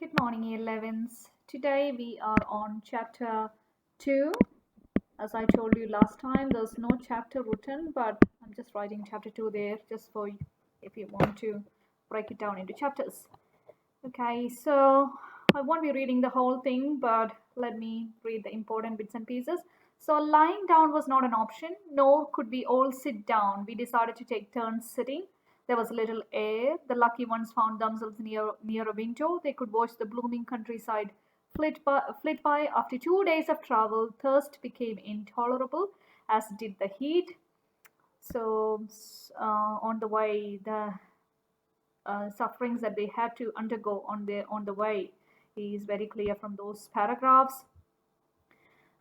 Good morning, 11s. Today we are on chapter 2. As I told you last time, there's no chapter written, but I'm just writing chapter 2 there just for if you want to break it down into chapters. Okay, so I won't be reading the whole thing, but let me read the important bits and pieces. So, lying down was not an option, nor could we all sit down. We decided to take turns sitting. There was little air. The lucky ones found themselves near a window. They could watch the blooming countryside flit by. After 2 days of travel, thirst became intolerable, as did the heat. So, on the way, the sufferings that they had to undergo on the way is very clear from those paragraphs.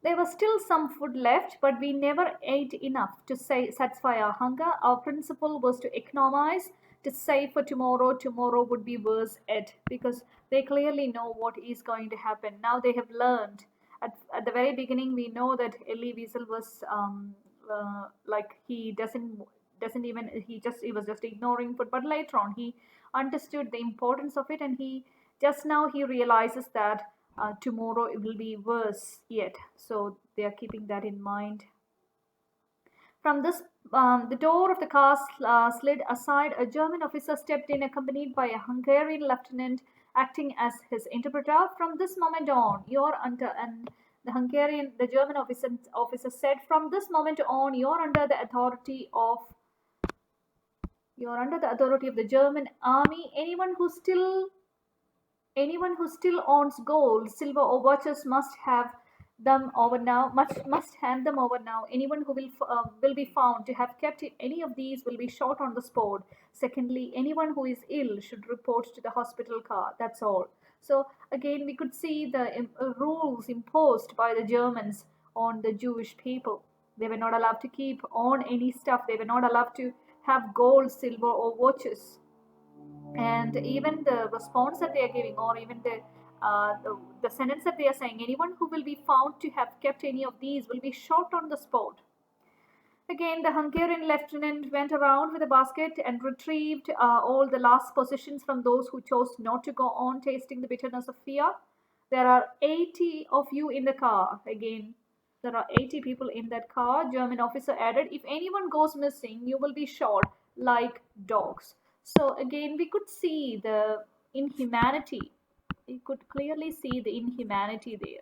There was still some food left, but we never ate enough to satisfy our hunger. Our principle was to economize, to save for tomorrow. Tomorrow would be worse yet, because they clearly know what is going to happen. Now they have learned. At the very beginning, we know that Elie Wiesel was like he was just ignoring food, but later on he understood the importance of it, and he realizes that tomorrow it will be worse yet. So they are keeping that in mind. From this, the door of the car slid aside. A German officer stepped in, accompanied by a Hungarian lieutenant acting as his interpreter. From this moment on, you're under, and the German officer said, from this moment on, you're under the authority of the German army. Anyone who still owns gold, silver, or watches must have them over now. Must hand them over now. Anyone who will be found to have kept any of these will be shot on the spot. Secondly, anyone who is ill should report to the hospital car. That's all. So again, we could see the rules imposed by the Germans on the Jewish people. They were not allowed to keep on any stuff. They were not allowed to have gold, silver, or watches. And even the response that they are giving, or even the sentence that they are saying, anyone who will be found to have kept any of these will be shot on the spot. Again, the Hungarian lieutenant went around with a basket and retrieved all the last possessions from those who chose not to go on tasting the bitterness of fear. There are 80 of you in the car. Again, there are 80 people in that car. German officer added, if anyone goes missing, you will be shot like dogs. So again, we could see the inhumanity. We could clearly see the inhumanity there.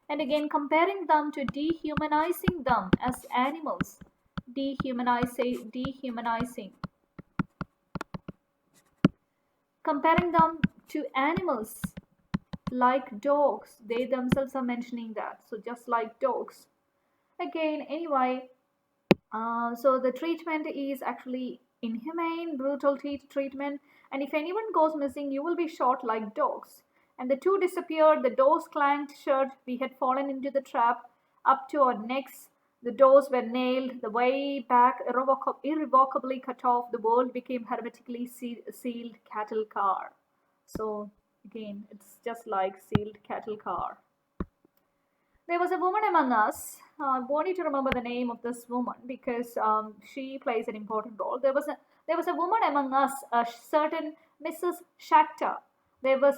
And again, comparing them to dehumanizing them as animals. Dehumanizing. Comparing them to animals like dogs. They themselves are mentioning that. So just like dogs. Again, anyway, so the treatment is actually inhumane, brutal treatment. And if anyone goes missing, you will be shot like dogs. And the two disappeared. The doors clanged shut. We had fallen into the trap up to our necks. The doors were nailed. The way back irrevocably cut off. The world became hermetically sealed cattle car. So again, it's just like sealed cattle car. There was a woman among us. I want you to remember the name of this woman because she plays an important role. There was a woman among us, a certain Mrs. Shachter.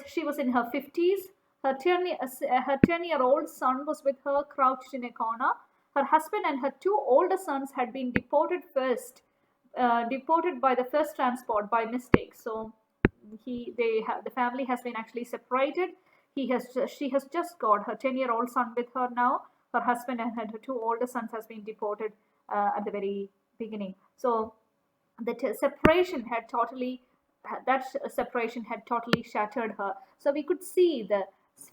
She was in her 50s. Her 10-year-old son was with her, crouched in a corner. Her husband and her two older sons had been deported by the first transport by mistake. So the family has been actually separated. She has just got her 10-year-old son with her now. Her husband and her two older sons has been deported at the very beginning. So that separation had totally shattered her. So we could see the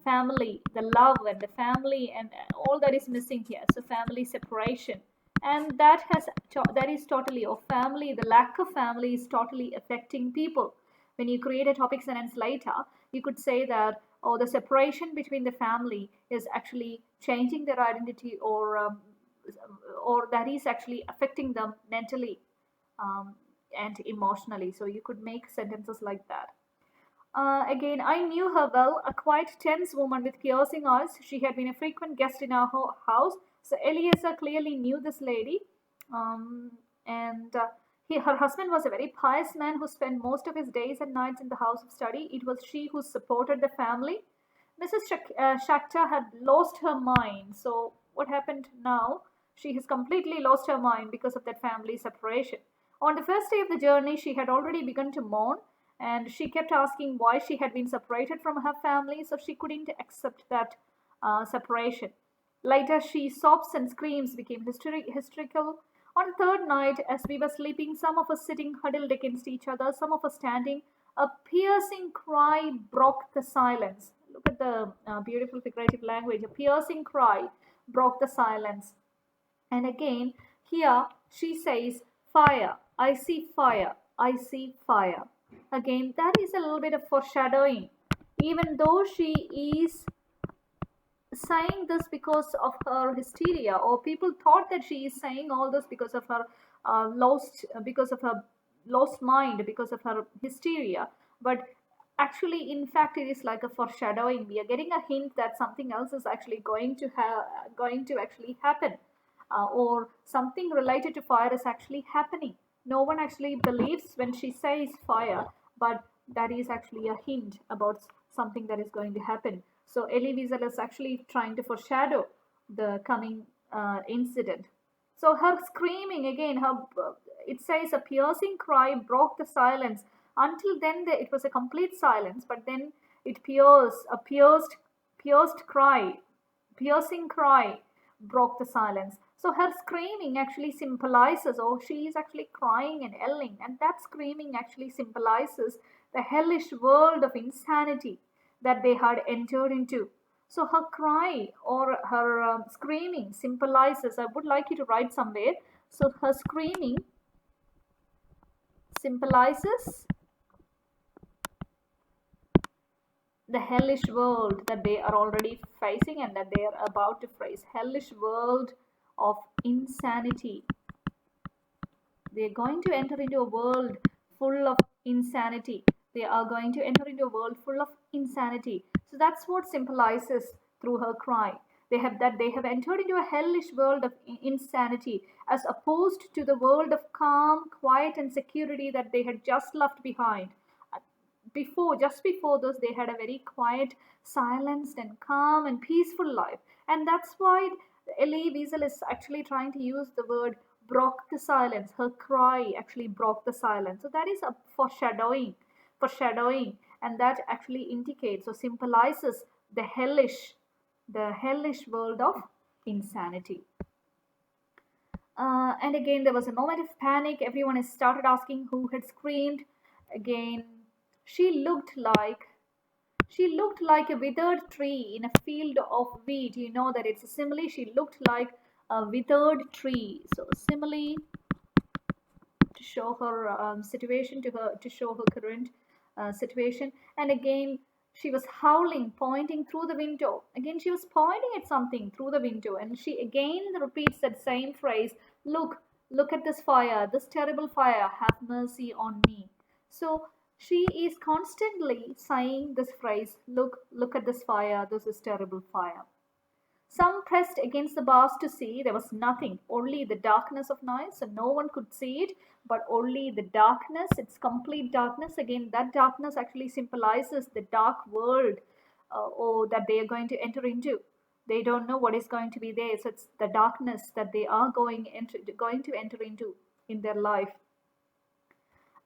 family, the love and the family, and all that is missing here. So family separation, and that is totally, or family, the lack of family is totally affecting people. When you create a topic sentence later, you could say that, the separation between the family is actually changing their identity, or that is actually affecting them mentally and emotionally. So you could make sentences like that. Again, I knew her well, a quite tense woman with piercing eyes. She had been a frequent guest in our house. So Eliezer clearly knew this lady, and Her husband was a very pious man who spent most of his days and nights in the house of study. It was she who supported the family. Mrs. Shakta had lost her mind. So, what happened now? She has completely lost her mind because of that family separation. On the first day of the journey, she had already begun to mourn, and she kept asking why she had been separated from her family, so she couldn't accept that separation. Later, she sobs and screams, became hysterical. On third night, as we were sleeping, some of us sitting huddled against each other, some of us standing, a piercing cry broke the silence. Look at the beautiful figurative language. A piercing cry broke the silence. And again, here she says, fire, I see fire, I see fire. Again, that is a little bit of foreshadowing. Even though she is saying this because of her hysteria, or people thought that she is saying all this because of her because of her lost mind, because of her hysteria, but actually, in fact, it is like a foreshadowing. We are getting a hint that something else is actually going to actually happen, or something related to fire is actually happening. No one actually believes when she says fire, but that is actually a hint about something that is going to happen. So Elie Wiesel is actually trying to foreshadow the coming incident. So her screaming again, her it says a piercing cry broke the silence. Until then, it was a complete silence, but then it pierced cry, piercing cry broke the silence. So her screaming actually symbolizes, or she is actually crying and yelling, and that screaming actually symbolizes the hellish world of insanity that they had entered into. So her cry or her screaming symbolizes, I would like you to write somewhere. So her screaming symbolizes the hellish world that they are already facing and that they are about to face. Hellish world of insanity. They're going to enter into a world full of insanity. They are going to enter into a world full of insanity. So that's what symbolizes through her cry. They have entered into a hellish world of insanity, as opposed to the world of calm, quiet, and security that they had just left behind. Just before this, they had a very quiet, silenced, and calm and peaceful life. And that's why Elie Wiesel is actually trying to use the word broke the silence. Her cry actually broke the silence. So that is a foreshadowing, and that actually indicates or symbolizes the hellish world of insanity. And again, there was a moment of panic. Everyone has started asking who had screamed. Again, she looked like she looked like a withered tree in a field of wheat. You know that it's a simile. She looked like a withered tree. So simile to show her situation, to show her current situation. And again, she was howling, pointing through the window. Again, she was pointing at something through the window, and she again repeats that same phrase, look, look at this fire, this terrible fire, have mercy on me. So she is constantly saying this phrase, look, look at this fire, this is terrible fire. Some pressed against the bars to see. There was nothing, only the darkness of night, so no one could see it, but only the darkness. It's complete darkness. Again, that darkness actually symbolizes the dark world, or that they are going to enter into. They don't know what is going to be there, so it's the darkness that they are going to enter into in their life.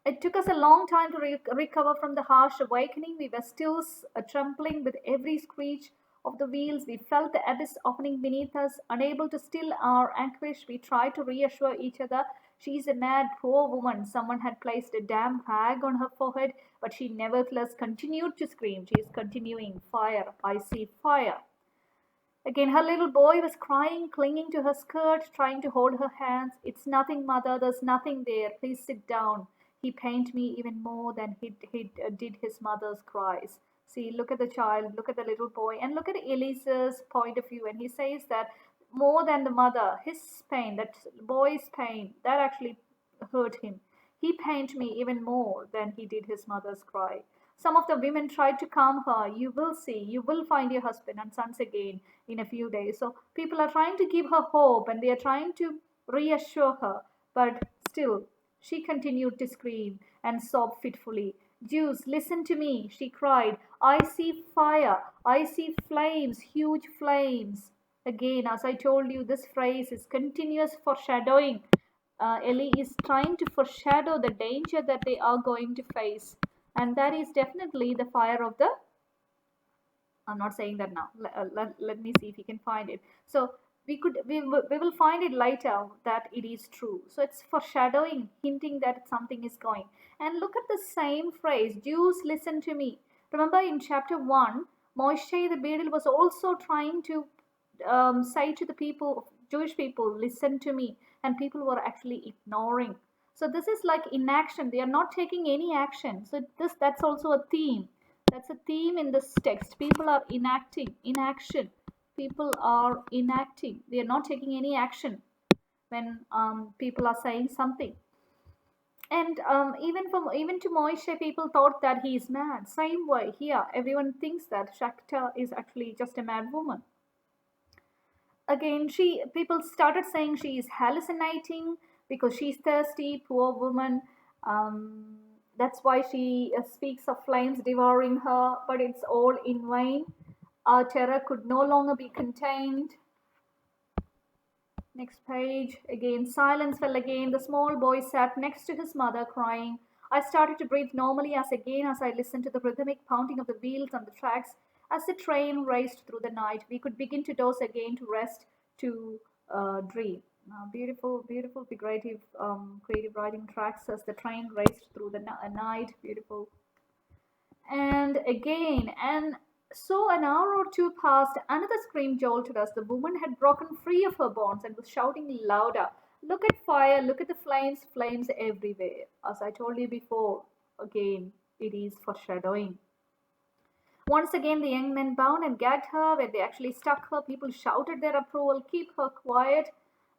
It took us a long time to recover from the harsh awakening. We were still trembling with every screech of the wheels. We felt the abyss opening beneath us. Unable to still our anguish, we tried to reassure each other. She's a mad, poor woman. Someone had placed a damp rag on her forehead, but she nevertheless continued to scream. She is continuing, fire, I see fire. Again, her little boy was crying, clinging to her skirt, trying to hold her hands. It's nothing, mother, there's nothing there. Please sit down. He pained me even more than he did his mother's cries. See, look at the child, look at the little boy, and look at Elise's point of view. And he says that more than the mother, his pain, that boy's pain, that actually hurt him. He pained me even more than he did his mother's cry. Some of the women tried to calm her. You will see, you will find your husband and sons again in a few days. So people are trying to give her hope and they are trying to reassure her. But still, She continued to scream and sob fitfully. Zeus, listen to me, she cried. I see fire. I see flames, huge flames. Again, as I told you, this phrase is continuous foreshadowing. Ellie is trying to foreshadow the danger that they are going to face. And that is definitely the fire of the, I'm not saying that now. Let me see if you can find it. So we will find it later that it is true. So it's foreshadowing, hinting that something is going. And look at the same phrase, Jews, listen to me. Remember in chapter 1, Moshe the beadle was also trying to say to the people, Jewish people, listen to me. And people were actually ignoring. So this is like inaction. They are not taking any action. So that's also a theme. That's a theme in this text. People are enacting, inaction. People are enacting. They are not taking any action when people are saying something. And even to Moishe, people thought that he is mad. Same way here, everyone thinks that Shakta is actually just a mad woman. Again, people started saying she is hallucinating because she's thirsty, poor woman. That's why she speaks of flames devouring her, but it's all in vain. Our terror could no longer be contained. Next page. Again, silence fell again. The small boy sat next to his mother, crying. I started to breathe normally as I listened to the rhythmic pounding of the wheels on the tracks. As the train raced through the night, we could begin to doze again, to rest, to dream. Beautiful, beautiful, figurative, creative writing tracks as the train raced through the night. Beautiful. And again, and so an hour or two passed. Another scream jolted us. The woman had broken free of her bonds and was shouting louder. Look at fire, look at the flames, flames everywhere. As I told you before, again, it is foreshadowing. Once again, the young men bound and gagged her. When they actually stuck her, people shouted their approval. Keep her quiet.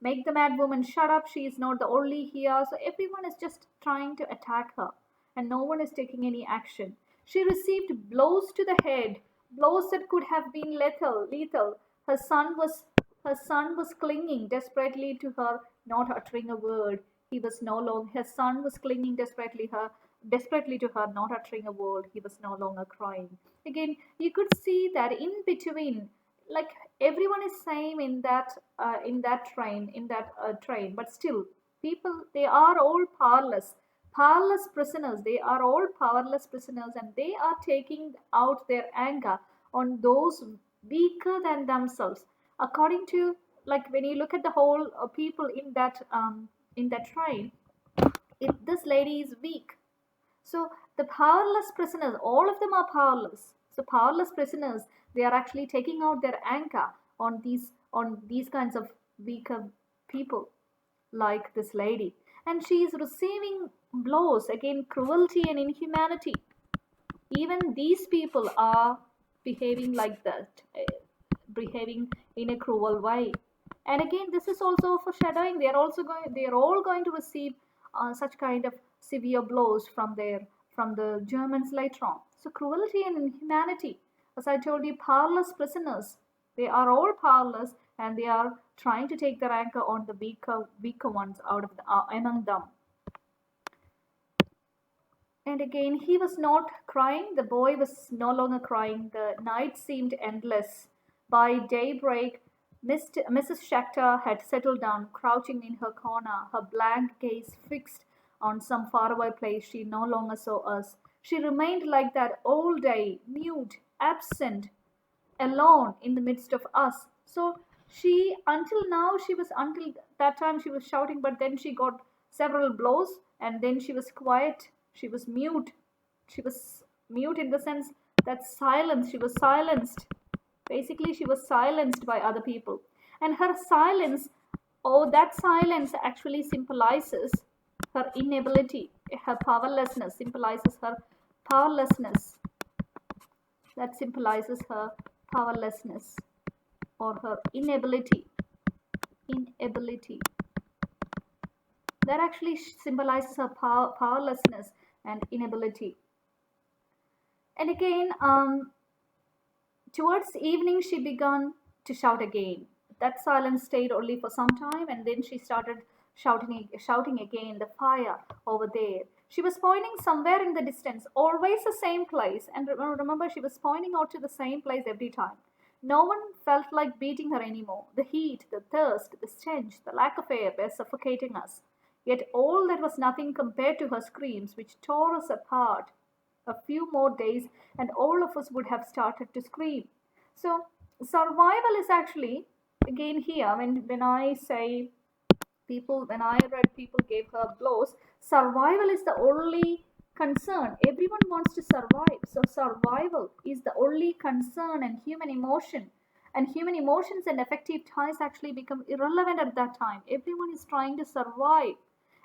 Make the mad woman shut up. She is not the only here. So everyone is just trying to attack her. And no one is taking any action. She received blows to the head. Blows that could have been lethal. Her son was clinging desperately to her, not uttering a word. He was no longer Her son was clinging desperately to her, not uttering a word. He was no longer crying. Again, you could see that in between, like everyone is same in that train, but still, people, they are all powerless prisoners. They are all powerless prisoners, and they are taking out their anger on those weaker than themselves. According to, like, when you look at the whole people in that train, this lady is weak. So the powerless prisoners, all of them are powerless. So powerless prisoners, they are actually taking out their anger on these kinds of weaker people, like this lady. And she is receiving blows, again, cruelty and inhumanity. Even these people are behaving like that, behaving in a cruel way. And again, this is also foreshadowing. They are all going to receive such kind of severe blows from the Germans later on. So cruelty and inhumanity, as I told you, powerless prisoners. They are all powerless, and they are trying to take their anchor on the weaker ones among them. And again, he was not crying. The boy was no longer crying. The night seemed endless. By daybreak, Mrs. Schechter had settled down, crouching in her corner, her blank gaze fixed on some faraway place. She no longer saw us. She remained like that all day, mute, absent, alone in the midst of us. So until that time she was shouting, but then she got several blows, and then she was quiet. She was mute. She was mute in the sense that silence. She was silenced. Basically, she was silenced by other people. And her silence, that silence actually symbolizes her inability, her powerlessness, symbolizes her powerlessness. That symbolizes her powerlessness or her inability. That actually symbolizes her powerlessness and inability. And again, towards evening, she began to shout again. That silence stayed only for some time, and then she started shouting again, the fire over there. She was pointing somewhere in the distance, always the same place. And remember, she was pointing out to the same place every time. No one felt like beating her anymore. The heat, the thirst, the stench, the lack of air were suffocating us. Yet all that was nothing compared to her screams, which tore us apart. A few more days, and all of us would have started to scream. So, survival is actually, again, here, when I say people, when I read people gave her blows, survival is the only concern. Everyone wants to survive. So, survival is the only concern, and human emotion. And human emotions and effective ties actually become irrelevant at that time. Everyone is trying to survive.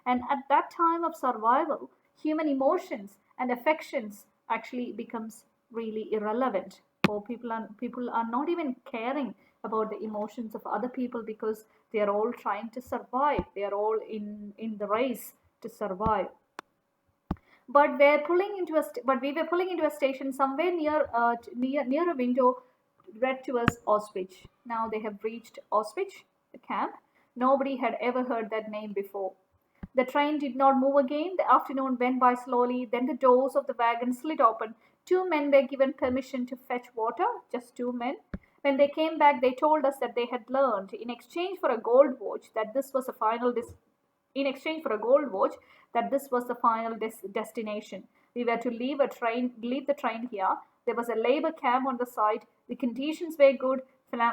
And at that time of survival, human emotions and affections actually becomes really irrelevant. Or people are not even caring about the emotions of other people because they are all trying to survive. They are all in the race to survive. But we were pulling into a station somewhere near a window read to us Auschwitz. Now they have reached Auschwitz, the camp. Nobody had ever heard that name before. The train did not move again. The afternoon went by slowly. Then the doors of the wagon slid open. Two men were given permission to fetch water, just two men. When they came back, they told us that they had learned, in exchange for a gold watch, that this was a final in exchange for a gold watch, that this was the final destination. We were to leave the train here. There was a labor camp on the site. The conditions were good.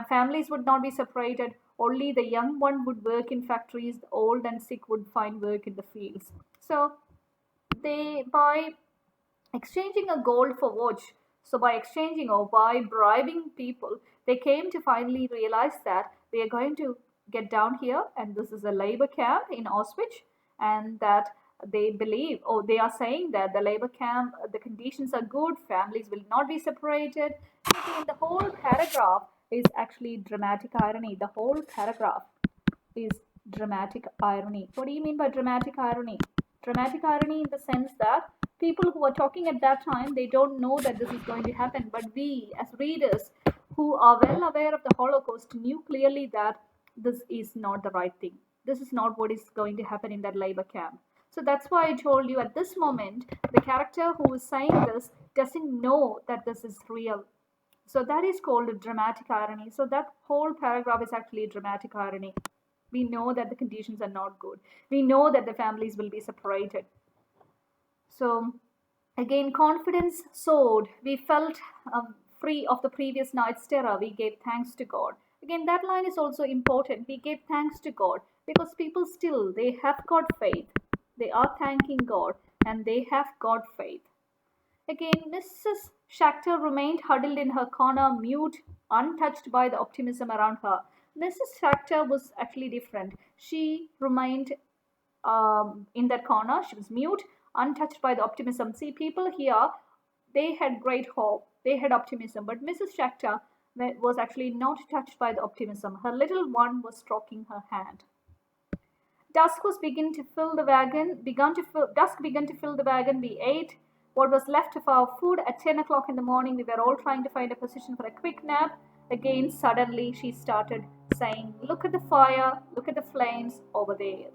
Families would not be separated. Only the young one would work in factories. The old and sick would find work in the fields. So by exchanging a gold for watch, so by exchanging or by bribing people, they came to finally realize that they are going to get down here, and this is a labor camp in Auschwitz, and that they believe, or they are saying that the labor camp, the conditions are good, families will not be separated. And the whole paragraph is actually dramatic irony. The whole paragraph is dramatic irony. What do you mean by dramatic irony? Dramatic irony in the sense that people who are talking at that time, they don't know that this is going to happen. But we, as readers who are well aware of the Holocaust, knew clearly that this is not the right thing. This is not what is going to happen in that labor camp. So that's why I told you at this moment, the character who is saying this doesn't know that this is real. So that is called a dramatic irony. So that whole paragraph is actually dramatic irony. We know that the conditions are not good. We know that the families will be separated. So again, confidence soared. We felt free of the previous night's terror. We gave thanks to God. Again, that line is also important. We gave thanks to God because people still, they have got faith. They are thanking God and they have got faith. Again, Mrs. Schachter remained huddled in her corner, mute, untouched by the optimism around her. Mrs. Schachter was actually different. She remained in that corner. She was mute, untouched by the optimism. See, people here, they had great hope, they had optimism, but Mrs. Schachter was actually not touched by the optimism. Her little one was stroking her hand. Dusk was beginning to fill the wagon. Dusk began to fill the wagon. We ate what was left of our food at 10 o'clock in the morning. We were all trying to find a position for a quick nap. Again, suddenly she started saying, "Look at the fire, look at the flames over there."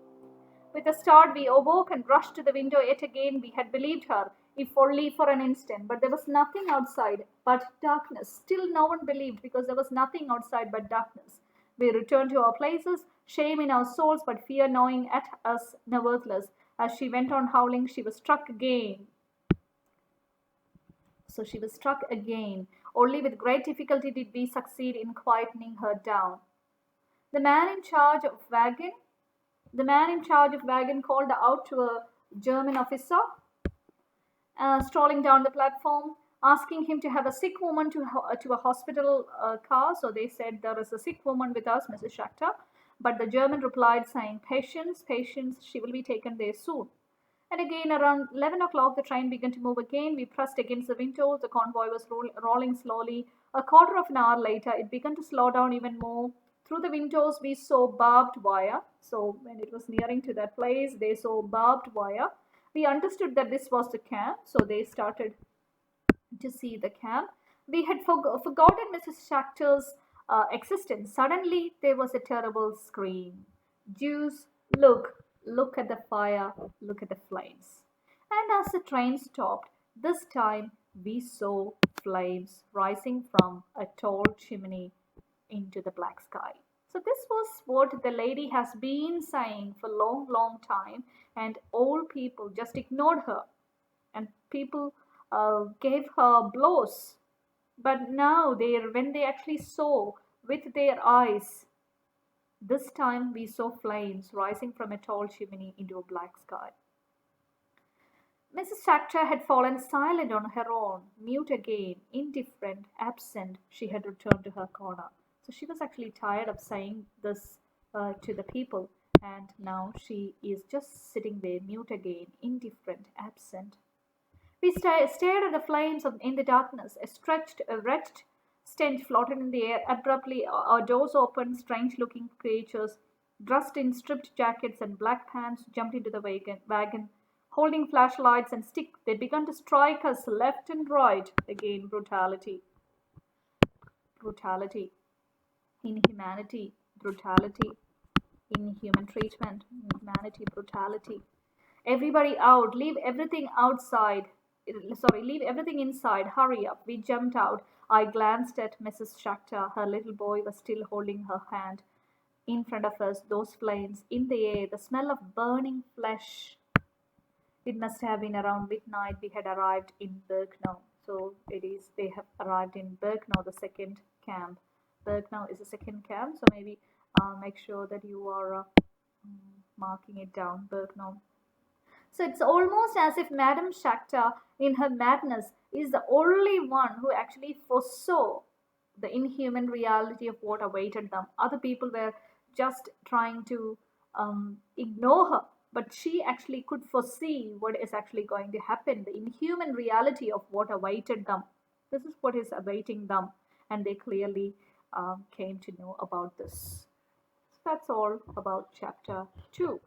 With a start, we awoke and rushed to the window yet again. We had believed her, if only for an instant, but there was nothing outside but darkness. Still, no one believed because there was nothing outside but darkness. We returned to our places, shame in our souls, but fear gnawing at us nevertheless. As she went on howling, she was struck again. So she was struck again. Only with great difficulty did we succeed in quietening her down. The man in charge of wagon called out to a German officer strolling down the platform, asking him to have a sick woman to a hospital car. So they said, "There is a sick woman with us, Mrs. Schachter." But the German replied, saying, "Patience, patience, she will be taken there soon." And again, around 11 o'clock, the train began to move again. We pressed against the windows. The convoy was rolling slowly. A quarter of an hour later, it began to slow down even more. Through the windows, we saw barbed wire. So when it was nearing to that place, they saw barbed wire. We understood that this was the camp, so they started to see the camp. We had forgotten Mrs. Schachter's existence. Suddenly, there was a terrible scream. Jews, Look at the fire, look at the flames. And as the train stopped, this time we saw flames rising from a tall chimney into the black sky. So this was what the lady has been saying for a long, long time, and all people just ignored her, and people gave her blows. But now when they actually saw with their eyes, this time we saw flames rising from a tall chimney into a black sky. Mrs. Shachter had fallen silent on her own, mute again, indifferent, absent. She had returned to her corner. So she was actually tired of saying this to the people, and now she is just sitting there, mute again, indifferent, absent. We stared at the flames in the darkness. A wretched stench floated in the air. Abruptly, our doors opened. Strange-looking creatures, dressed in stripped jackets and black pants, jumped into the wagon. Holding flashlights and sticks, they began to strike us left and right. Again, brutality, brutality, inhumanity, brutality, inhuman treatment, inhumanity, brutality. Everybody out, leave everything outside. Sorry, leave everything inside. Hurry up. We jumped out. I glanced at Mrs. Shachter. Her little boy was still holding her hand. In front of us, those flames in the air, the smell of burning flesh. It must have been around midnight. We had arrived in Birkenau. So it is, they have arrived in Birkenau, the second camp. Birkenau is the second camp, so maybe make sure that you are marking it down. Birkenau. So it's almost as if Madame Shakhtar, in her madness, is the only one who actually foresaw the inhuman reality of what awaited them. Other people were just trying to ignore her, but she actually could foresee what is actually going to happen, the inhuman reality of what awaited them. This is what is awaiting them, and they clearly came to know about this. So that's all about chapter 2.